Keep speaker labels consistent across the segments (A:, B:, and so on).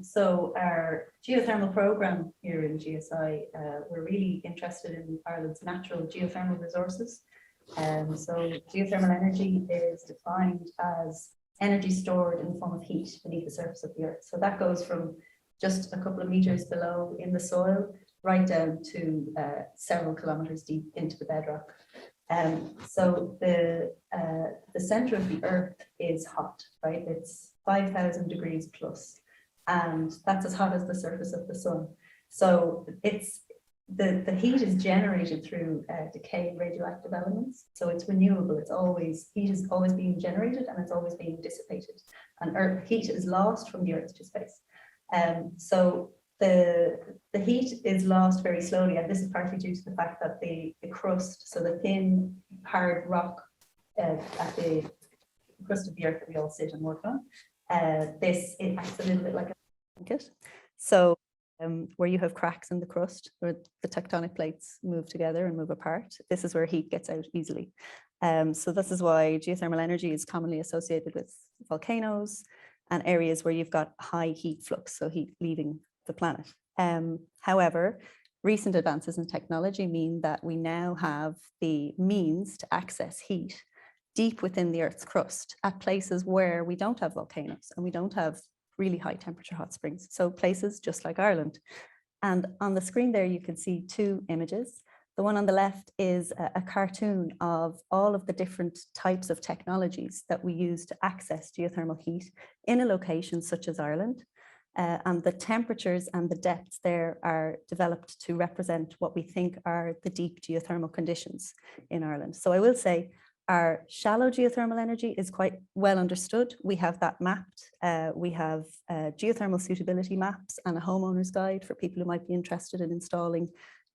A: So our geothermal program here in GSI, we're really interested in Ireland's natural geothermal resources. So geothermal energy is defined as energy stored in the form of heat beneath the surface of the earth. So that goes from just a couple of meters below in the soil right down to several kilometers deep into the bedrock. So the center of the earth is hot, right? It's 5,000 degrees plus, and that's as hot as the surface of the sun. So it's the heat is generated through decaying radioactive elements. So it's renewable. It's always, heat is always being generated and it's always being dissipated. And heat is lost from the earth to space. So the heat is lost very slowly, and this is partly due to the fact that the crust, so the thin, hard rock at the crust of the earth that we all sit and work on, it acts a little bit like a blanket. So where you have cracks in the crust, where the tectonic plates move together and move apart, this is where heat gets out easily. So this is why geothermal energy is commonly associated with volcanoes and areas where you've got high heat flux, so heat leaving the planet. However, recent advances in technology mean that we now have the means to access heat deep within the Earth's crust at places where we don't have volcanoes and we don't have really high temperature hot springs. So places just like Ireland. And on the screen there, you can see two images. The one on the left is a cartoon of all of the different types of technologies that we use to access geothermal heat in a location such as Ireland. And the temperatures and the depths there are developed to represent what we think are the deep geothermal conditions in Ireland. So I will say our shallow geothermal energy is quite well understood. We have that mapped. We have geothermal suitability maps and a homeowner's guide for people who might be interested in installing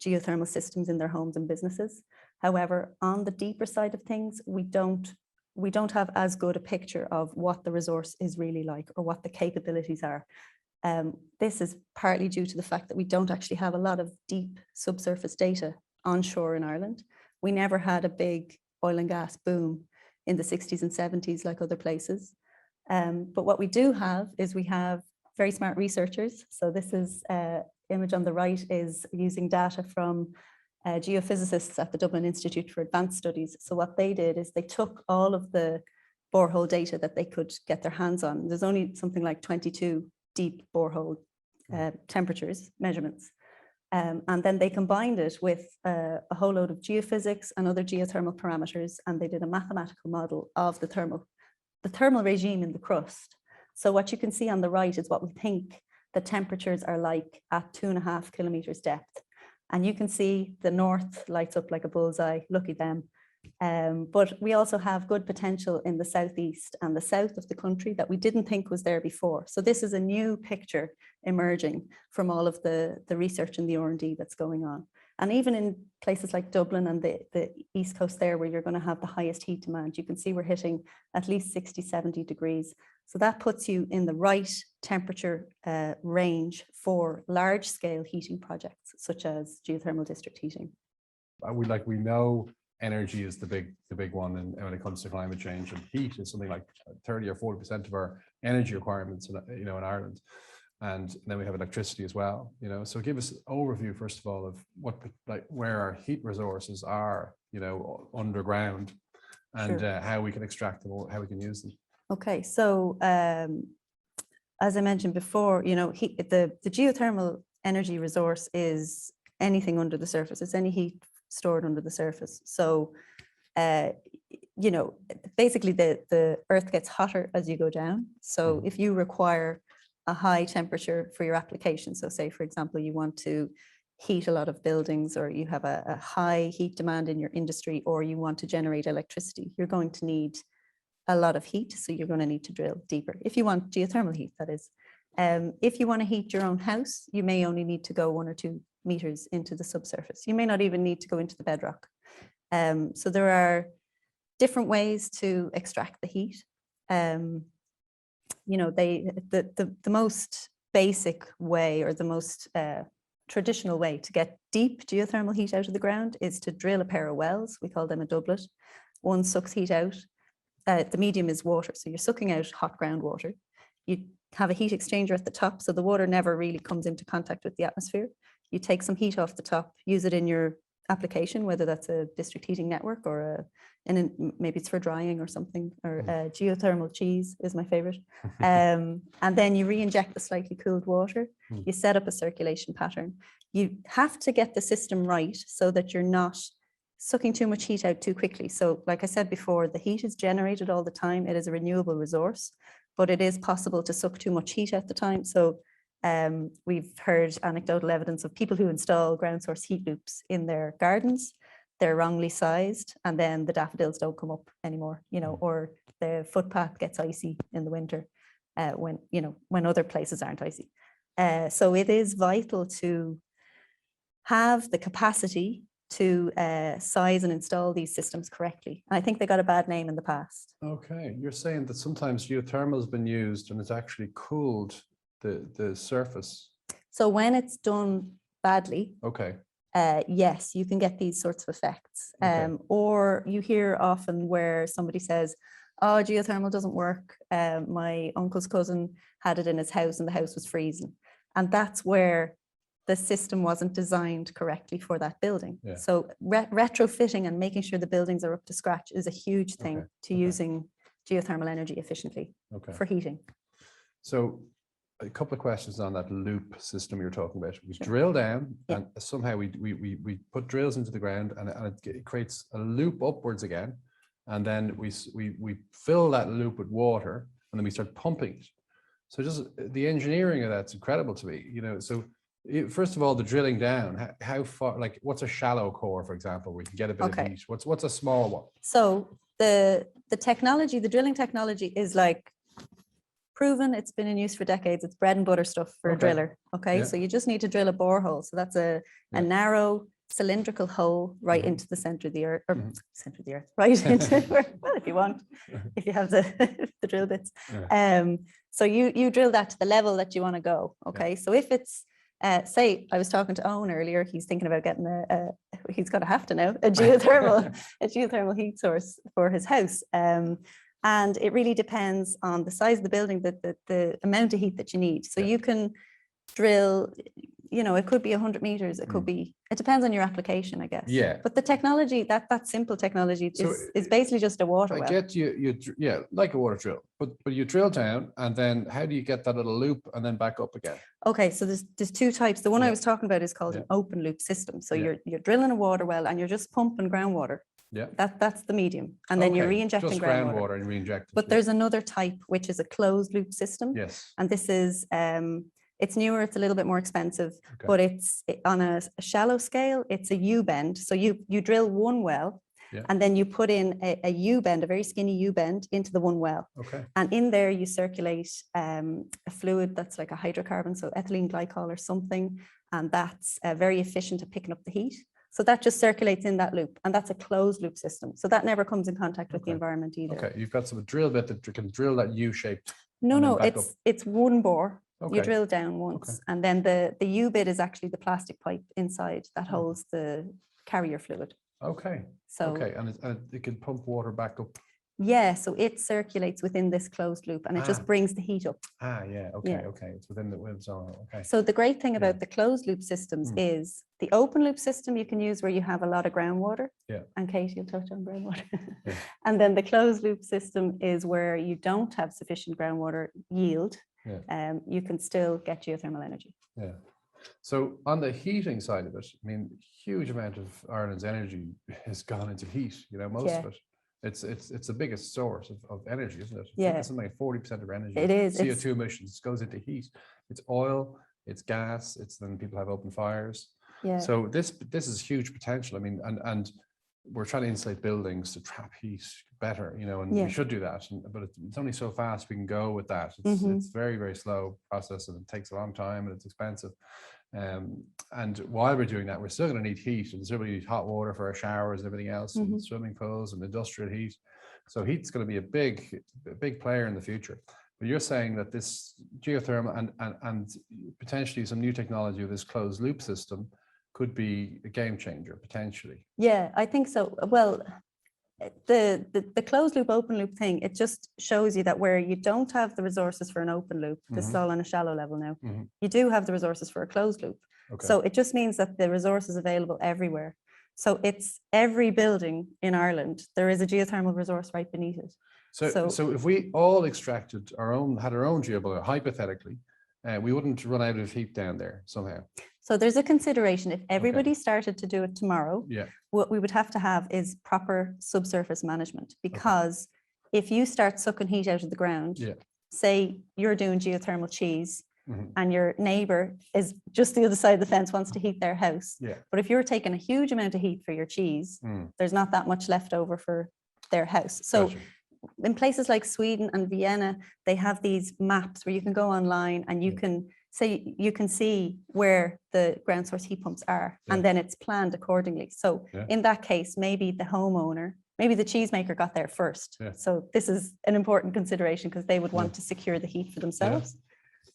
A: geothermal systems in their homes and businesses. However, on the deeper side of things, we don't have as good a picture of what the resource is really like or what the capabilities are. This is partly due to the fact that we don't actually have a lot of deep subsurface data onshore in Ireland. We never had a big oil and gas boom in the 60s and 70s like other places. But what we do have is we have very smart researchers. So this is image on the right is using data from geophysicists at the Dublin Institute for Advanced Studies. So what they did is they took all of the borehole data that they could get their hands on. There's only something like 22 deep borehole temperatures measurements. And then they combined it with a whole load of geophysics and other geothermal parameters, and they did a mathematical model of the thermal regime in the crust. So what you can see on the right is what we think the temperatures are like at 2.5 kilometers depth. And you can see the north lights up like a bullseye, lucky them. But we also have good potential in the southeast and the south of the country that we didn't think was there before. So this is a new picture emerging from all of the research and the R&D that's going on. And even in places like Dublin and the east coast there, where you're going to have the highest heat demand, you can see we're hitting at least 60, 70 degrees. So that puts you in the right temperature range for large scale heating projects, such as geothermal district heating.
B: We know energy is the big one when it comes to climate change, and heat is something like 30 or 40% of our energy requirements in Ireland. And then we have electricity as well, so give us an overview first of all of where our heat resources are, underground, and sure, how we can extract them or how we can use them.
A: Okay, so as I mentioned before, the geothermal energy resource is anything under the surface. It's any heat stored under the surface. So, basically the earth gets hotter as you go down. So if you require a high temperature for your application, so say, for example, you want to heat a lot of buildings, or you have a high heat demand in your industry, or you want to generate electricity, you're going to need a lot of heat. So you're going to need to drill deeper. If you want geothermal heat, that is. If you want to heat your own house, you may only need to go 1 or 2 meters into the subsurface. You may not even need to go into the bedrock. So there are different ways to extract the heat. The most basic way, or the most traditional way to get deep geothermal heat out of the ground, is to drill a pair of wells. We call them a doublet. One sucks heat out. The medium is water, so you're sucking out hot groundwater. You have a heat exchanger at the top, so the water never really comes into contact with the atmosphere. You take some heat off the top, use it in your application, whether that's a district heating network or maybe it's for drying or something, or geothermal cheese is my favorite. And then you re-inject the slightly cooled water. You set up a circulation pattern. You have to get the system right so that you're not sucking too much heat out too quickly. So like I said before, the heat is generated all the time. It is a renewable resource, but it is possible to suck too much heat at the time. So we've heard anecdotal evidence of people who install ground source heat loops in their gardens. They're wrongly sized, and then the daffodils don't come up anymore, you know, or the footpath gets icy in the winter when other places aren't icy. So it is vital to have the capacity to size and install these systems correctly. And I think they got a bad name in the past.
B: Okay, you're saying that sometimes geothermal has been used and it's actually cooled the surface.
A: So when it's done badly,
B: okay,
A: yes, you can get these sorts of effects. Or you hear often where somebody says, oh, geothermal doesn't work. My uncle's cousin had it in his house and the house was freezing. And that's where the system wasn't designed correctly for that building.
B: Yeah.
A: So retrofitting and making sure the buildings are up to scratch is a huge thing to using geothermal energy efficiently for heating.
B: So a couple of questions on that loop system you're talking about. We drill down and somehow we put drills into the ground and it creates a loop upwards again. And then we fill that loop with water and then we start pumping it. So just the engineering of that's incredible to me, you know. So first of all, the drilling down, how far, like what's a shallow core, for example, where you can get a bit of heat? What's a small one?
A: So the technology, the drilling technology is like proven. It's been in use for decades. It's bread and butter stuff for a driller. So you just need to drill a borehole. So that's a narrow cylindrical hole right into the center of the earth, or center of the earth, right into, well, if you want, if you have the drill bits. So you drill that to the level that you want to go. So if it's say, I was talking to Owen earlier, he's thinking about getting he's going to have to know, a geothermal heat source for his house. And it really depends on the size of the building, the amount of heat that you need. So you can drill, you know, it could be 100 meters, it could be, it depends on your application, I guess. But the technology, that simple technology is basically just a water well.
B: I get you, like a water drill, but you drill down and then how do you get that little loop and then back up again?
A: Okay, so there's two types. The one I was talking about is called an open loop system. So you're drilling a water well and you're just pumping groundwater. That's the medium. And then you're re-injecting
B: just groundwater and re-injecting.
A: But there's another type, which is a closed loop system. And this is, it's newer, it's a little bit more expensive, but it's on a shallow scale, it's a U-bend. So you drill one well, and then you put in a U-bend, a very skinny U-bend into the one well. And in there you circulate a fluid that's like a hydrocarbon, so ethylene glycol or something, and that's very efficient at picking up the heat. So that just circulates in that loop, and that's a closed loop system. So that never comes in contact with the environment either.
B: You've got some drill bit that can drill that U-shaped.
A: No, it's one bore. You drill down once, and then the U-bit is actually the plastic pipe inside that holds the carrier fluid.
B: So and it can pump water back up.
A: So it circulates within this closed loop and it just brings the heat up.
B: It's within the zone.
A: So the great thing about the closed loop systems is the open loop system you can use where you have a lot of groundwater. And Kate, you'll touch on groundwater. And then the closed loop system is where you don't have sufficient groundwater yield. You can still get geothermal energy.
B: So on the heating side of it, I mean, huge amount of Ireland's energy has gone into heat, you know, most of it. It's the biggest source of energy, isn't it? It's something like 40% of energy.
A: It is.
B: CO2 emissions goes into heat. It's oil, it's gas, it's then people have open fires. So this is huge potential. I mean, and we're trying to insulate buildings to trap heat better, you know, and we should do that. But it's only so fast we can go with that. It's very, very slow process and it takes a long time and it's expensive. And while we're doing that, we're still going to need heat and still need hot water for our showers and everything else, and swimming pools and industrial heat. So heat's going to be a big player in the future. But you're saying that this geothermal and potentially some new technology with this closed loop system could be a game changer potentially.
A: I think so. Well, the closed loop, open loop thing, it just shows you that where you don't have the resources for an open loop, this is all on a shallow level now, you do have the resources for a closed loop.
B: Okay.
A: So it just means that the resource is available everywhere. So it's every building in Ireland, there is a geothermal resource right beneath it.
B: So if we all extracted had our own geothermal, hypothetically, we wouldn't run out of heat down there somehow.
A: So there's a consideration. If everybody started to do it tomorrow, what we would have to have is proper subsurface management, because if you start sucking heat out of the ground, say you're doing geothermal cheese and your neighbor is just the other side of the fence, wants to heat their house. But if you're taking a huge amount of heat for your cheese, there's not that much left over for their house. So in places like Sweden and Vienna, they have these maps where you can go online and you can say, you can see where the ground source heat pumps are, and then it's planned accordingly. So in that case, maybe the homeowner, maybe the cheesemaker got there first. So this is an important consideration, because they would want to secure the heat for themselves.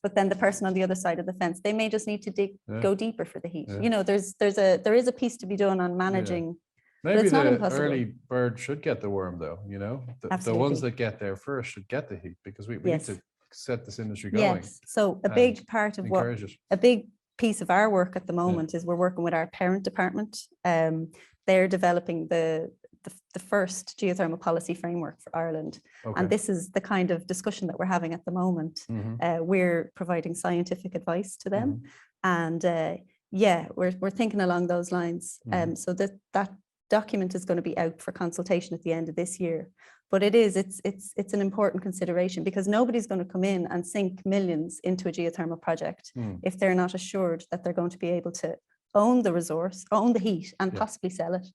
A: But then the person on the other side of the fence, they may just need to go deeper for the heat. You know, there is a piece to be done on managing.
B: Maybe the early bird should get the worm, though. You know, the ones that get there first should get the heat, because we need to set this industry going.
A: Yes. So a big part of a big piece of our work at the moment is we're working with our parent department. They're developing the first geothermal policy framework for Ireland. And this is the kind of discussion that we're having at the moment. We're providing scientific advice to them. And we're thinking along those lines. So that document is going to be out for consultation at the end of this year. But it's an important consideration, because nobody's going to come in and sink millions into a geothermal project if they're not assured that they're going to be able to own the resource, own the heat, and possibly sell it.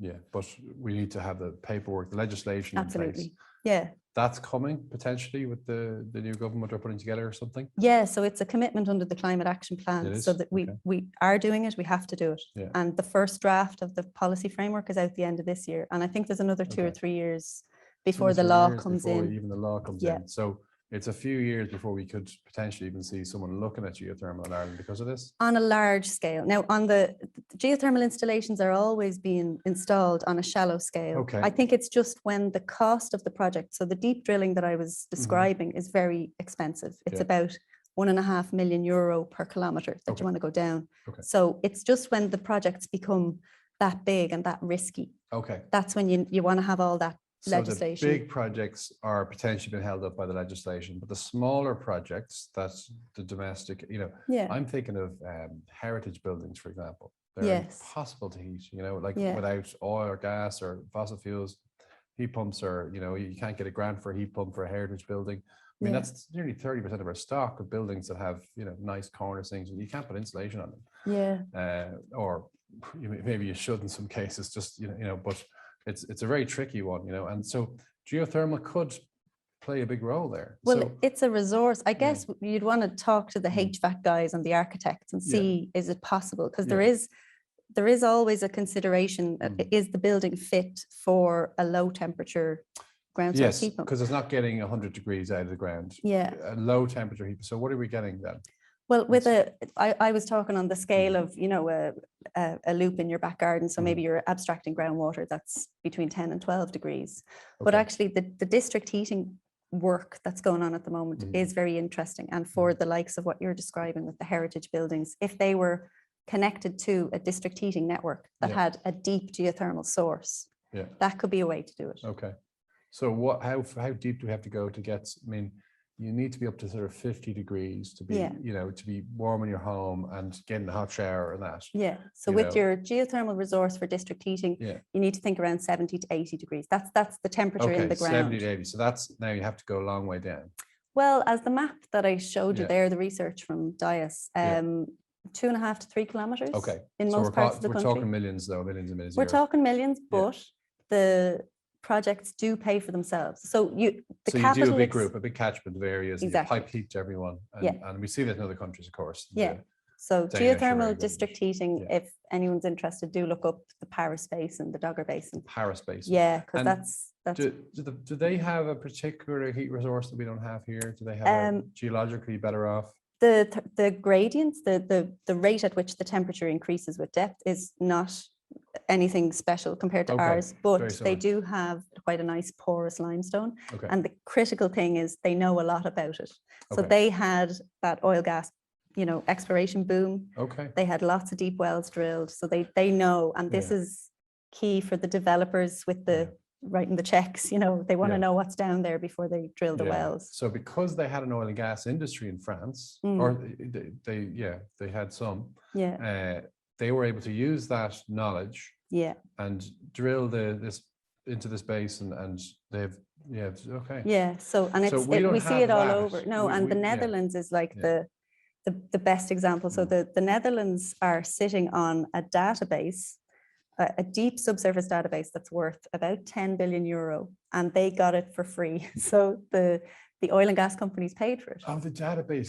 B: Yeah, but we need to have the paperwork, the legislation in place.
A: Yeah.
B: That's coming potentially with the new government are putting together or something?
A: Yeah, so it's a commitment under the Climate Action Plan, so that we are doing it, we have to do it. And the first draft of the policy framework is out the end of this year. And I think there's another 2 or 3 years before the law comes in.
B: Even the law comes in. So it's a few years before we could potentially even see someone looking at geothermal in Ireland because of this? On
A: a large scale. Now, on the geothermal installations are always being installed on a shallow scale. I think it's just when the cost of the project, so the deep drilling that I was describing is very expensive. It's about €1.5 million per kilometre that you want to go down. So it's just when the projects become that big and that risky. That's when you want to have all that legislation.
B: So the big projects are potentially being held up by the legislation, but the smaller projects, that's the domestic, you know, I'm thinking of heritage buildings, for example. They're impossible to heat, you know, like without oil or gas or fossil fuels. Heat pumps are, you know, you can't get a grant for a heat pump for a heritage building. I mean, that's nearly 30% of our stock of buildings that have, you know, nice corners, things, and you can't put insulation on them. Or maybe you should in some cases, just, you know, but it's a very tricky one, you know, and so geothermal could play a big role there.
A: Well,
B: so,
A: it's a resource. I guess you'd want to talk to the HVAC guys and the architects and see, is it possible? Because there is always a consideration, is the building fit for a low temperature ground source heat pump?
B: Because it's not getting 100 degrees out of the ground. A low temperature heat. So what are we getting then?
A: Well, I was talking on the scale of, you know, a loop in your back garden. So maybe you're abstracting groundwater that's between 10 and 12 degrees. But actually the district heating work that's going on at the moment is very interesting. And for the likes of what you're describing with the heritage buildings, if they were connected to a district heating network that had a deep geothermal source, that could be a way to do it.
B: So how deep do we have to go to get, I mean, you need to be up to sort of 50 degrees to be, you know, to be warm in your home and getting a hot shower and that.
A: So with your geothermal resource for district heating, you need to think around 70 to 80 degrees. That's the temperature in the ground.
B: 70 to 80. So that's, now you have to go a long way down.
A: Well, as the map that I showed you there, the research from Dias, 2.5 to 3 kilometers. In most parts of the country.
B: We're talking millions though, millions and millions.
A: We're talking millions, but the projects do pay for themselves. So you do a
B: big group, a big catchment of areas, and you pipe heat to everyone. And we see that in other countries, of course.
A: So geothermal district heating, if anyone's interested, do look up the Paris Basin, the Dogger Basin.
B: Paris Basin.
A: Because that's
B: do they have a particular heat resource that we don't have here? Do they have geologically better off?
A: The gradients, the rate at which the temperature increases with depth is not
C: anything special compared to
B: Okay,
C: ours,
B: very
C: but
B: similar.
C: they do have quite a nice porous limestone.
B: Okay.
C: And the critical thing is they know a lot about it. So
B: Okay.
C: they had that oil gas, you know, exploration boom.
B: Okay.
C: They had lots of deep wells drilled. So they know, and this
B: Yeah.
C: is key for the developers with the writing the checks, you know, they want to
B: Yeah.
C: know what's down there before they drill the
B: Yeah.
C: wells.
B: So because they had an oil and gas industry in France, or they had some,
C: Yeah.
B: they were able to use that knowledge
C: Yeah.
B: and drill this into this basin, and they've okay.
C: Yeah. So, and
B: So
C: it's,
B: we don't
C: we see
B: have
C: it all
B: that.
C: over. No, and the Netherlands is like
B: Yeah.
C: the best example. So the Netherlands are sitting on a database, a deep subsurface database that's worth about 10 billion euro, and they got it for free. So the oil and gas companies paid for it.
B: Oh, the database,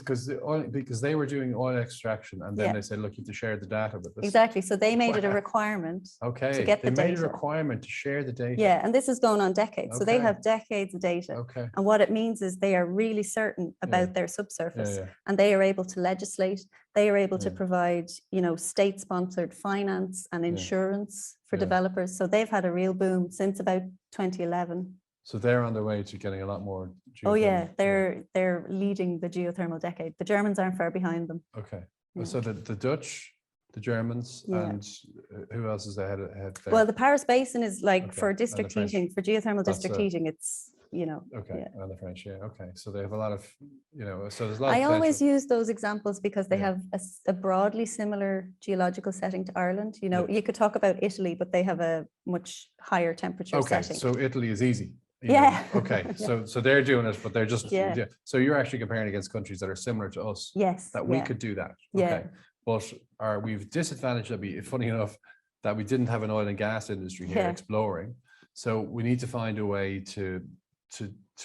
B: because they were doing oil extraction, and then
C: Yeah.
B: they said, look, you have to share the data with us.
C: Exactly. So they made it a requirement
B: Okay.
C: to get the
B: They made
C: data.
B: a requirement to share the data.
C: Yeah, and this is going on decades. So they
B: Okay.
C: have decades of data.
B: Okay.
C: And what it means is they are really certain about their subsurface,
B: Yeah.
C: and they are able to legislate. They are able to
B: Yeah.
C: provide, you know, state-sponsored finance and insurance for
B: Yeah.
C: developers. So they've had a real boom since about 2011.
B: So they're on their way to getting a lot more.
C: Oh yeah,
B: geothermal.
C: they're leading the geothermal decade. The Germans aren't far behind them.
B: Okay.
C: Yeah.
B: So the Dutch, the Germans,
C: Yeah.
B: and who else is ahead there?
C: Well, the Paris Basin is like
B: Okay.
C: for
B: And the
C: district
B: French.
C: heating, for geothermal
B: That's
C: district heating, it's, you know.
B: Okay,
C: Yeah.
B: and the French, okay. So they have a lot of, so there's a lot
C: I
B: of
C: always
B: potential.
C: use those examples because they
B: Yeah.
C: have a broadly similar geological setting to Ireland. You know,
B: Yeah.
C: you could talk about Italy, but they have a much higher temperature
B: Okay,
C: setting.
B: so Italy is easy.
C: Yeah.
B: Okay,
C: Yeah.
B: so they're doing it, but they're just,
C: Yeah.
B: So you're actually comparing against countries that are similar to us,
C: Yes.
B: that we
C: yeah.
B: could do that.
C: Yeah.
B: Okay. But we've disadvantaged, funny enough, that we didn't have an oil and gas industry here
C: Yeah.
B: exploring. So we need to find a way to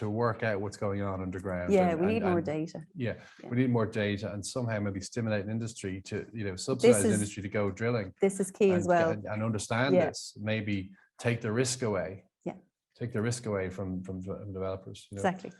B: work out what's going on underground.
C: Yeah, we need more data.
B: Yeah,
C: Yeah.
B: we need more data, and somehow maybe stimulate an industry to, subsidize industry to go drilling.
C: This is key as well.
B: And understand
C: Yeah.
B: this, maybe take the risk away.
C: Yeah.
B: Take the risk away from developers.
C: Exactly.